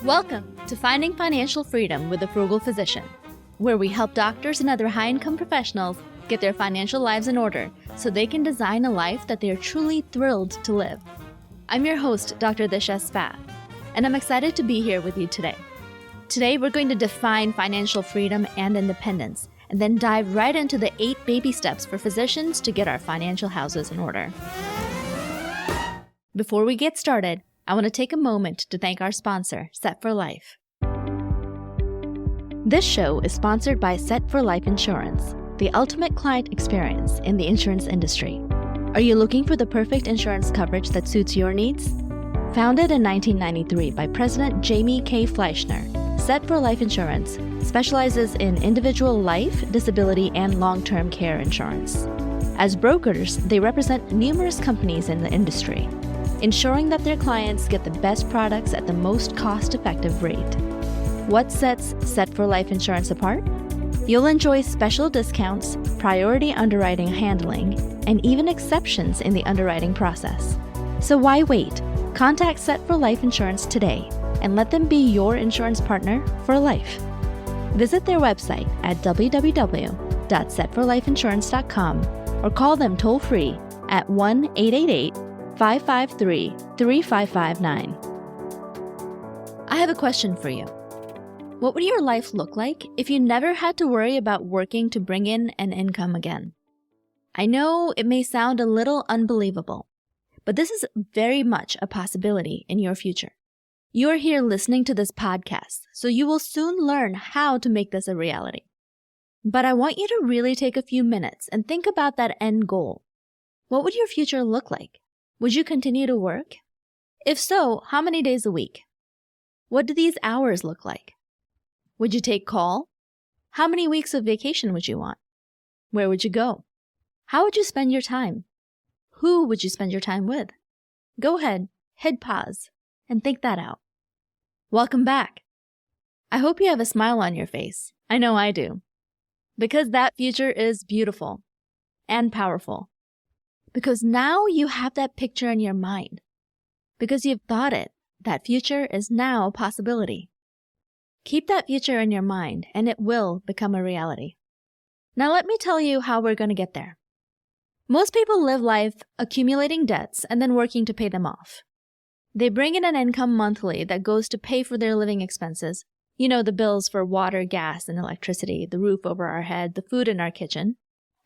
Welcome to Finding Financial Freedom with a Frugal Physician, where we help doctors and other high-income professionals get their financial lives in order so they can design a life that they are truly thrilled to live. I'm your host, Dr. Disha, and I'm excited to be here with you today. Today, we're going to define financial freedom and independence, and then dive right into the 8 baby steps for physicians to get our financial houses in order. Before we get started, I want to take a moment to thank our sponsor, Set for Life. This show is sponsored by Set for Life Insurance, the ultimate client experience in the insurance industry. Are you looking for the perfect insurance coverage that suits your needs? Founded in 1993 by President Jamie K. Fleischner, Set for Life Insurance specializes in individual life, disability, and long-term care insurance. As brokers, they represent numerous companies in the industry, ensuring that their clients get the best products at the most cost-effective rate. What sets Set for Life Insurance apart? You'll enjoy special discounts, priority underwriting handling, and even exceptions in the underwriting process. So why wait? Contact Set for Life Insurance today and let them be your insurance partner for life. Visit their website at www.setforlifeinsurance.com or call them toll-free at 1-888-553-3559. I have a question for you. What would your life look like if you never had to worry about working to bring in an income again? I know it may sound a little unbelievable, but this is very much a possibility in your future. You are here listening to this podcast, so you will soon learn how to make this a reality. But I want you to really take a few minutes and think about that end goal. What would your future look like? Would you continue to work? If so, how many days a week? What do these hours look like? Would you take call? How many weeks of vacation would you want? Where would you go? How would you spend your time? Who would you spend your time with? Go ahead, hit pause, and think that out. Welcome back. I hope you have a smile on your face. I know I do. Because that future is beautiful and powerful. Because now you have that picture in your mind. Because you've thought it, that future is now a possibility. Keep that future in your mind and it will become a reality. Now let me tell you how we're going to get there. Most people live life accumulating debts and then working to pay them off. They bring in an income monthly that goes to pay for their living expenses. You know, the bills for water, gas, and electricity, the roof over our head, the food in our kitchen.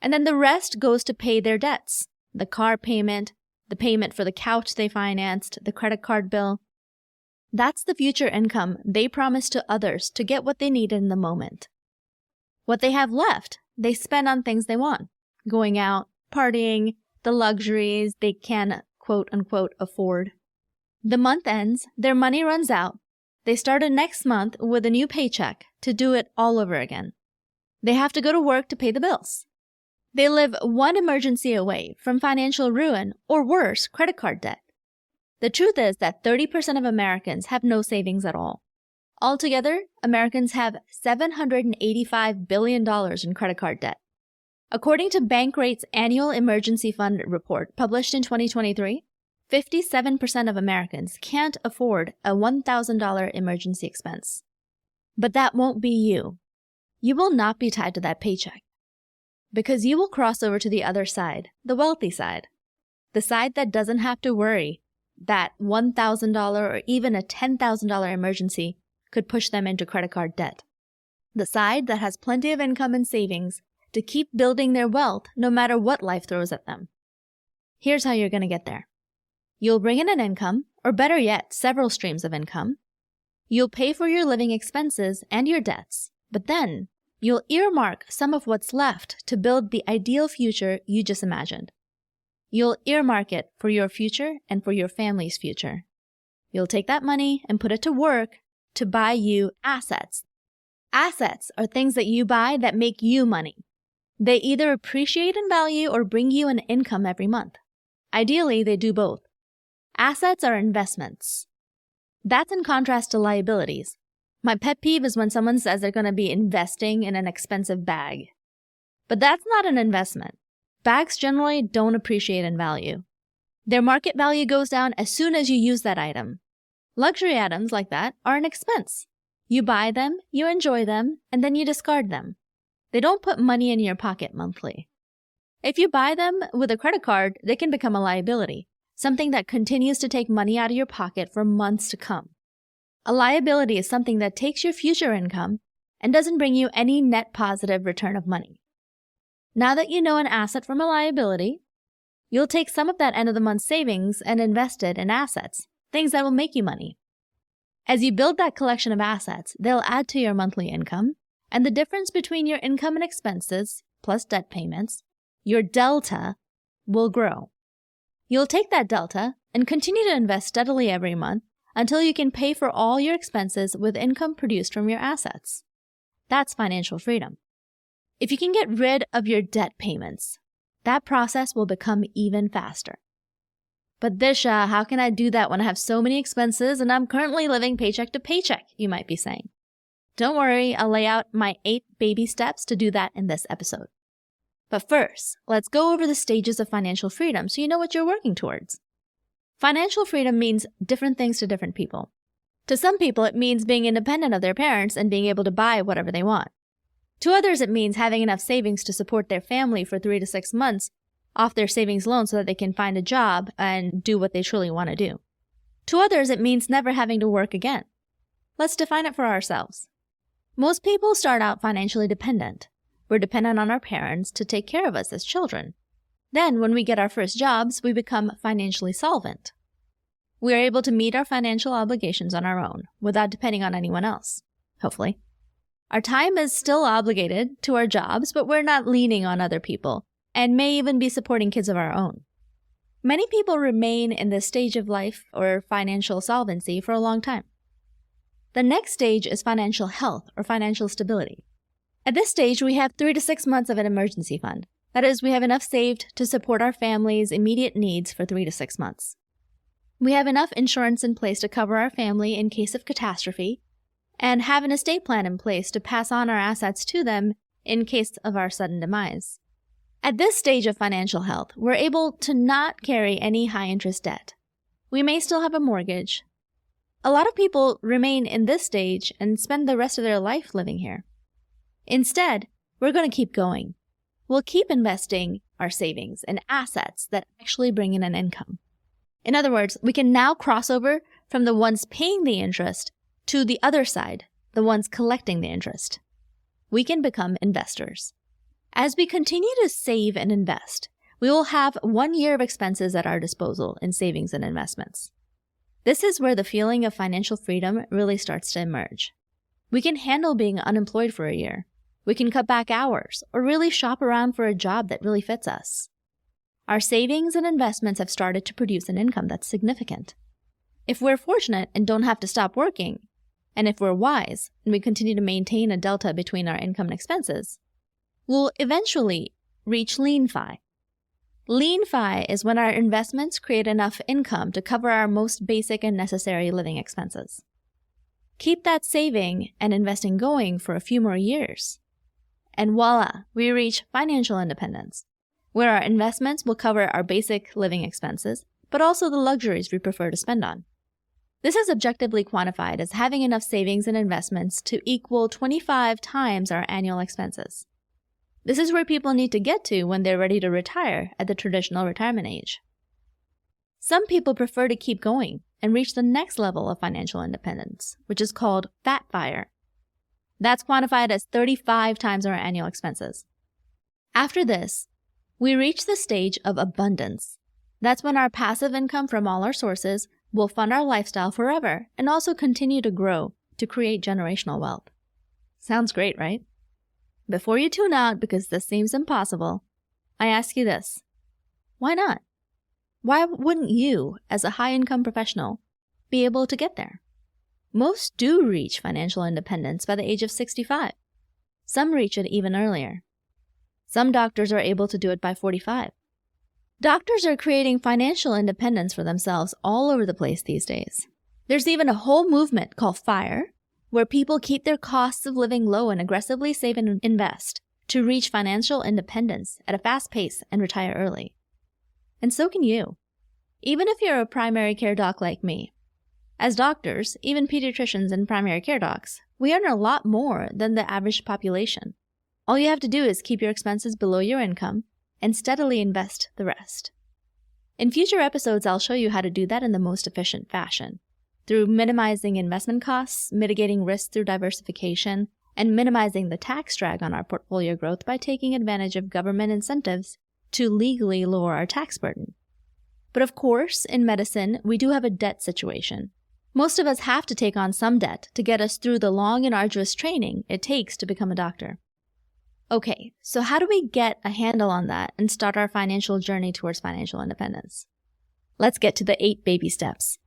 And then the rest goes to pay their debts. The car payment, the payment for the couch they financed, the credit card bill. That's the future income they promise to others to get what they need in the moment. What they have left, they spend on things they want. Going out, partying, the luxuries they can quote-unquote afford. The month ends, their money runs out. They start a next month with a new paycheck to do it all over again. They have to go to work to pay the bills. They live one emergency away from financial ruin or worse, credit card debt. The truth is that 30% of Americans have no savings at all. Altogether, Americans have $785 billion in credit card debt. According to Bankrate's annual emergency fund report published in 2023, 57% of Americans can't afford a $1,000 emergency expense. But that won't be you. You will not be tied to that paycheck. Because you will cross over to the other side, the wealthy side. The side that doesn't have to worry that $1,000 or even a $10,000 emergency could push them into credit card debt. The side that has plenty of income and savings to keep building their wealth no matter what life throws at them. Here's how you're going to get there. You'll bring in an income, or better yet, several streams of income. You'll pay for your living expenses and your debts, but then you'll earmark some of what's left to build the ideal future you just imagined. You'll earmark it for your future and for your family's future. You'll take that money and put it to work to buy you assets. Assets are things that you buy that make you money. They either appreciate in value or bring you an income every month. Ideally, they do both. Assets are investments. That's in contrast to liabilities. My pet peeve is when someone says they're going to be investing in an expensive bag. But that's not an investment. Bags generally don't appreciate in value. Their market value goes down as soon as you use that item. Luxury items like that are an expense. You buy them, you enjoy them, and then you discard them. They don't put money in your pocket monthly. If you buy them with a credit card, they can become a liability, something that continues to take money out of your pocket for months to come. A liability is something that takes your future income and doesn't bring you any net positive return of money. Now that you know an asset from a liability, you'll take some of that end of the month savings and invest it in assets, things that will make you money. As you build that collection of assets, they'll add to your monthly income, and the difference between your income and expenses, plus debt payments, your delta, will grow. You'll take that delta and continue to invest steadily every month until you can pay for all your expenses with income produced from your assets. That's financial freedom. If you can get rid of your debt payments, that process will become even faster. But Disha, how can I do that when I have so many expenses and I'm currently living paycheck to paycheck, you might be saying. Don't worry, I'll lay out my 8 baby steps to do that in this episode. But first, let's go over the stages of financial freedom so you know what you're working towards. Financial freedom means different things to different people. To some people, it means being independent of their parents and being able to buy whatever they want. To others, it means having enough savings to support their family for 3 to 6 months off their savings loan so that they can find a job and do what they truly want to do. To others, it means never having to work again. Let's define it for ourselves. Most people start out financially dependent. We're dependent on our parents to take care of us as children. Then, when we get our first jobs, we become financially solvent. We are able to meet our financial obligations on our own, without depending on anyone else, hopefully. Our time is still obligated to our jobs, but we're not leaning on other people, and may even be supporting kids of our own. Many people remain in this stage of life, or financial solvency, for a long time. The next stage is financial health, or financial stability. At this stage, we have 3 to 6 months of an emergency fund. That is, we have enough saved to support our family's immediate needs for 3 to 6 months. We have enough insurance in place to cover our family in case of catastrophe, and have an estate plan in place to pass on our assets to them in case of our sudden demise. At this stage of financial health, we're able to not carry any high-interest debt. We may still have a mortgage. A lot of people remain in this stage and spend the rest of their life living here. Instead, we're going to keep going. We'll keep investing our savings in assets that actually bring in an income. In other words, we can now cross over from the ones paying the interest to the other side, the ones collecting the interest. We can become investors. As we continue to save and invest, we will have 1 year of expenses at our disposal in savings and investments. This is where the feeling of financial freedom really starts to emerge. We can handle being unemployed for a year. We can cut back hours or really shop around for a job that really fits us. Our savings and investments have started to produce an income that's significant. If we're fortunate and don't have to stop working, and if we're wise and we continue to maintain a delta between our income and expenses, we'll eventually reach lean fi. Lean fi is when our investments create enough income to cover our most basic and necessary living expenses. Keep that saving and investing going for a few more years, and voila, we reach financial independence, where our investments will cover our basic living expenses, but also the luxuries we prefer to spend on. This is objectively quantified as having enough savings and investments to equal 25 times our annual expenses. This is where people need to get to when they're ready to retire at the traditional retirement age. Some people prefer to keep going and reach the next level of financial independence, which is called fat fire. That's quantified as 35 times our annual expenses. After this, we reach the stage of abundance. That's when our passive income from all our sources will fund our lifestyle forever and also continue to grow to create generational wealth. Sounds great, right? Before you tune out because this seems impossible, I ask you this. Why not? Why wouldn't you, as a high-income professional, be able to get there? Most do reach financial independence by the age of 65. Some reach it even earlier. Some doctors are able to do it by 45. Doctors are creating financial independence for themselves all over the place these days. There's even a whole movement called FIRE, where people keep their costs of living low and aggressively save and invest to reach financial independence at a fast pace and retire early. And so can you, even if you're a primary care doc like me. As doctors, even pediatricians and primary care docs, we earn a lot more than the average population. All you have to do is keep your expenses below your income and steadily invest the rest. In future episodes, I'll show you how to do that in the most efficient fashion, through minimizing investment costs, mitigating risk through diversification, and minimizing the tax drag on our portfolio growth by taking advantage of government incentives to legally lower our tax burden. But of course, in medicine, we do have a debt situation. Most of us have to take on some debt to get us through the long and arduous training it takes to become a doctor. Okay, so how do we get a handle on that and start our financial journey towards financial independence? Let's get to the 8 baby steps.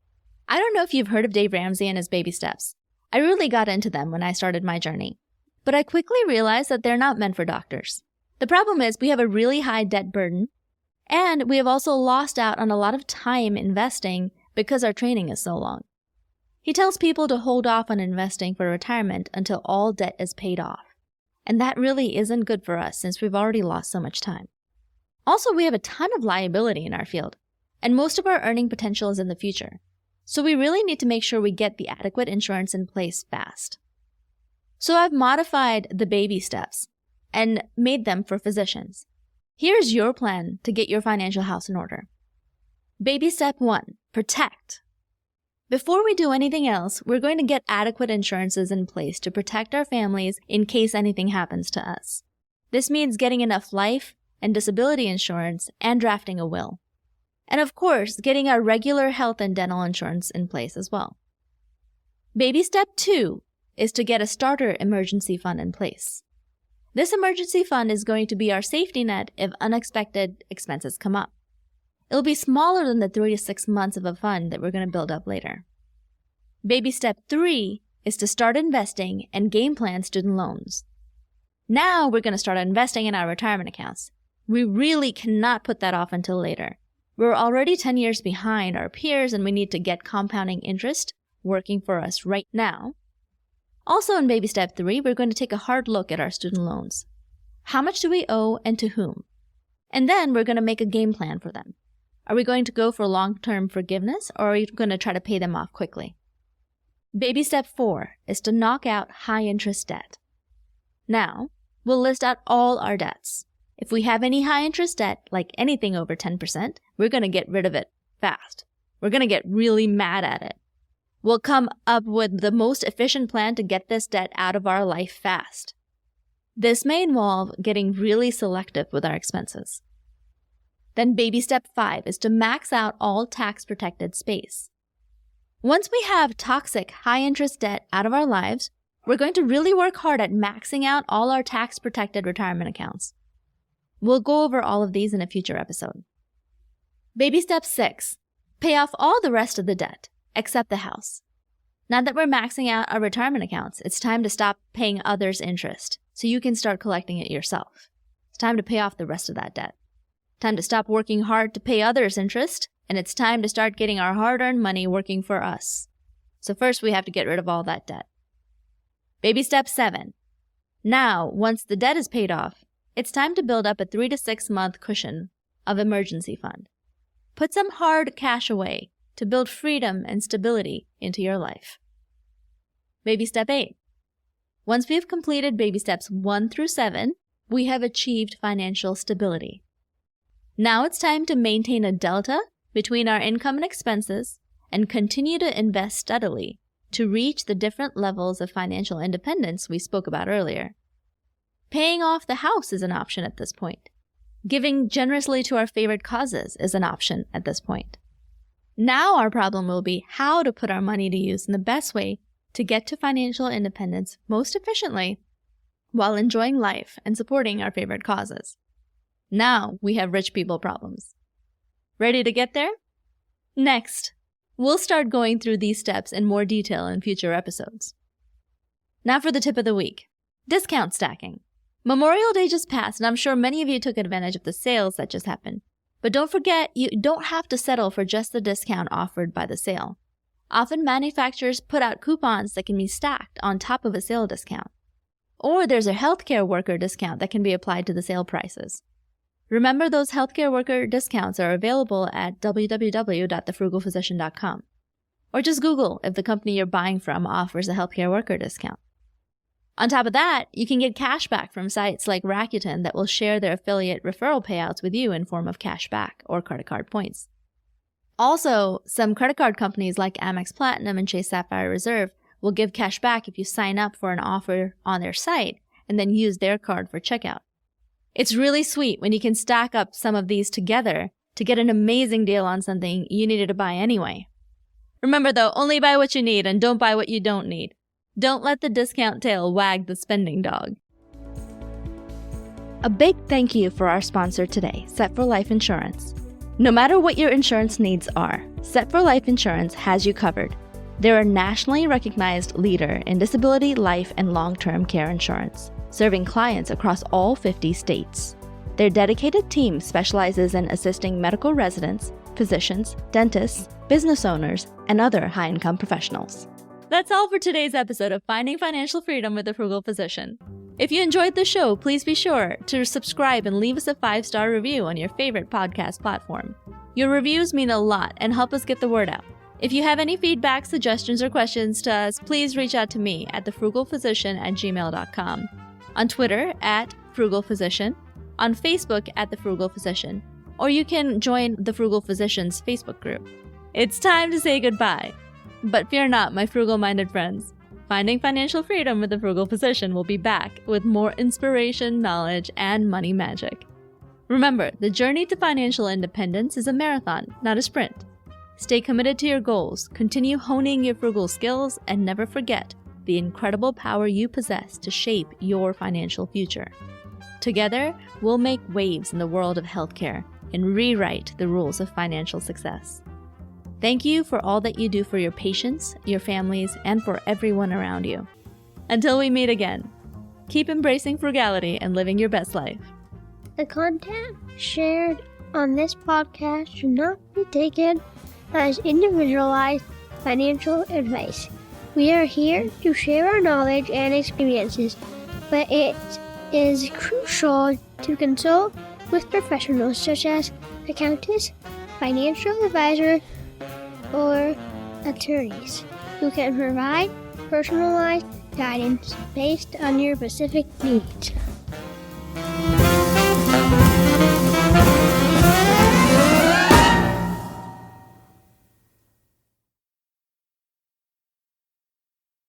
I don't know if you've heard of Dave Ramsey and his baby steps. I really got into them when I started my journey, but I quickly realized that they're not meant for doctors. The problem is we have a really high debt burden, and we have also lost out on a lot of time investing because our training is so long. He tells people to hold off on investing for retirement until all debt is paid off. And that really isn't good for us since we've already lost so much time. Also, we have a ton of liability in our field, and most of our earning potential is in the future. So we really need to make sure we get the adequate insurance in place fast. So I've modified the baby steps and made them for physicians. Here's your plan to get your financial house in order. Baby step 1, protect. Before we do anything else, we're going to get adequate insurances in place to protect our families in case anything happens to us. This means getting enough life and disability insurance and drafting a will. And of course, getting our regular health and dental insurance in place as well. Baby step 2 is to get a starter emergency fund in place. This emergency fund is going to be our safety net if unexpected expenses come up. It'll be smaller than the 3 to 6 months of a fund that we're going to build up later. Baby step 3 is to start investing and game plan student loans. Now we're going to start investing in our retirement accounts. We really cannot put that off until later. We're already 10 years behind our peers and we need to get compounding interest working for us right now. Also in baby step 3, we're going to take a hard look at our student loans. How much do we owe and to whom? And then we're going to make a game plan for them. Are we going to go for long-term forgiveness or are we going to try to pay them off quickly? Baby step 4 is to knock out high-interest debt. Now, we'll list out all our debts. If we have any high-interest debt, like anything over 10%, we're going to get rid of it fast. We're going to get really mad at it. We'll come up with the most efficient plan to get this debt out of our life fast. This may involve getting really selective with our expenses. Then baby step 5 is to max out all tax-protected space. Once we have toxic, high-interest debt out of our lives, we're going to really work hard at maxing out all our tax-protected retirement accounts. We'll go over all of these in a future episode. Baby step 6, pay off all the rest of the debt, except the house. Now that we're maxing out our retirement accounts, it's time to stop paying others interest, so you can start collecting it yourself. It's time to pay off the rest of that debt. Time to stop working hard to pay others interest, and it's time to start getting our hard-earned money working for us. So first we have to get rid of all that debt. Baby step 7. Now, once the debt is paid off, it's time to build up a 3 to 6 month cushion of emergency fund. Put some hard cash away to build freedom and stability into your life. Baby step 8. Once we have completed baby steps 1 through 7, we have achieved financial stability. Now it's time to maintain a delta between our income and expenses and continue to invest steadily to reach the different levels of financial independence we spoke about earlier. Paying off the house is an option at this point. Giving generously to our favorite causes is an option at this point. Now our problem will be how to put our money to use in the best way to get to financial independence most efficiently while enjoying life and supporting our favorite causes. Now we have rich people problems. Ready to get there? Next, we'll start going through these steps in more detail in future episodes. Now for the tip of the week. Discount stacking. Memorial Day just passed, and I'm sure many of you took advantage of the sales that just happened. But don't forget, you don't have to settle for just the discount offered by the sale. Often manufacturers put out coupons that can be stacked on top of a sale discount. Or there's a healthcare worker discount that can be applied to the sale prices. Remember, those healthcare worker discounts are available at www.thefrugalphysician.com. Or just Google if the company you're buying from offers a healthcare worker discount. On top of that, you can get cash back from sites like Rakuten that will share their affiliate referral payouts with you in form of cash back or credit card points. Also, some credit card companies like Amex Platinum and Chase Sapphire Reserve will give cash back if you sign up for an offer on their site and then use their card for checkout. It's really sweet when you can stack up some of these together to get an amazing deal on something you needed to buy anyway. Remember though, only buy what you need and don't buy what you don't need. Don't let the discount tail wag the spending dog. A big thank you for our sponsor today, Set for Life Insurance. No matter what your insurance needs are, Set for Life Insurance has you covered. They're a nationally recognized leader in disability, life, and long-term care insurance, serving clients across all 50 states. Their dedicated team specializes in assisting medical residents, physicians, dentists, business owners, and other high-income professionals. That's all for today's episode of Finding Financial Freedom with a Frugal Physician. If you enjoyed the show, please be sure to subscribe and leave us a 5-star review on your favorite podcast platform. Your reviews mean a lot and help us get the word out. If you have any feedback, suggestions, or questions to us, please reach out to me at thefrugalphysician@gmail.com, on Twitter @frugalphysician, on Facebook @thefrugalphysician, or you can join the Frugal Physicians Facebook group. It's time to say goodbye. But fear not, my frugal-minded friends. Finding Financial Freedom with the Frugal Physician will be back with more inspiration, knowledge, and money magic. Remember, the journey to financial independence is a marathon, not a sprint. Stay committed to your goals, continue honing your frugal skills, and never forget the incredible power you possess to shape your financial future. Together, we'll make waves in the world of healthcare and rewrite the rules of financial success. Thank you for all that you do for your patients, your families, and for everyone around you. Until we meet again, keep embracing frugality and living your best life. The content shared on this podcast should not be taken as individualized financial advice. We are here to share our knowledge and experiences, but it is crucial to consult with professionals such as accountants, financial advisors, or attorneys who can provide personalized guidance based on your specific needs.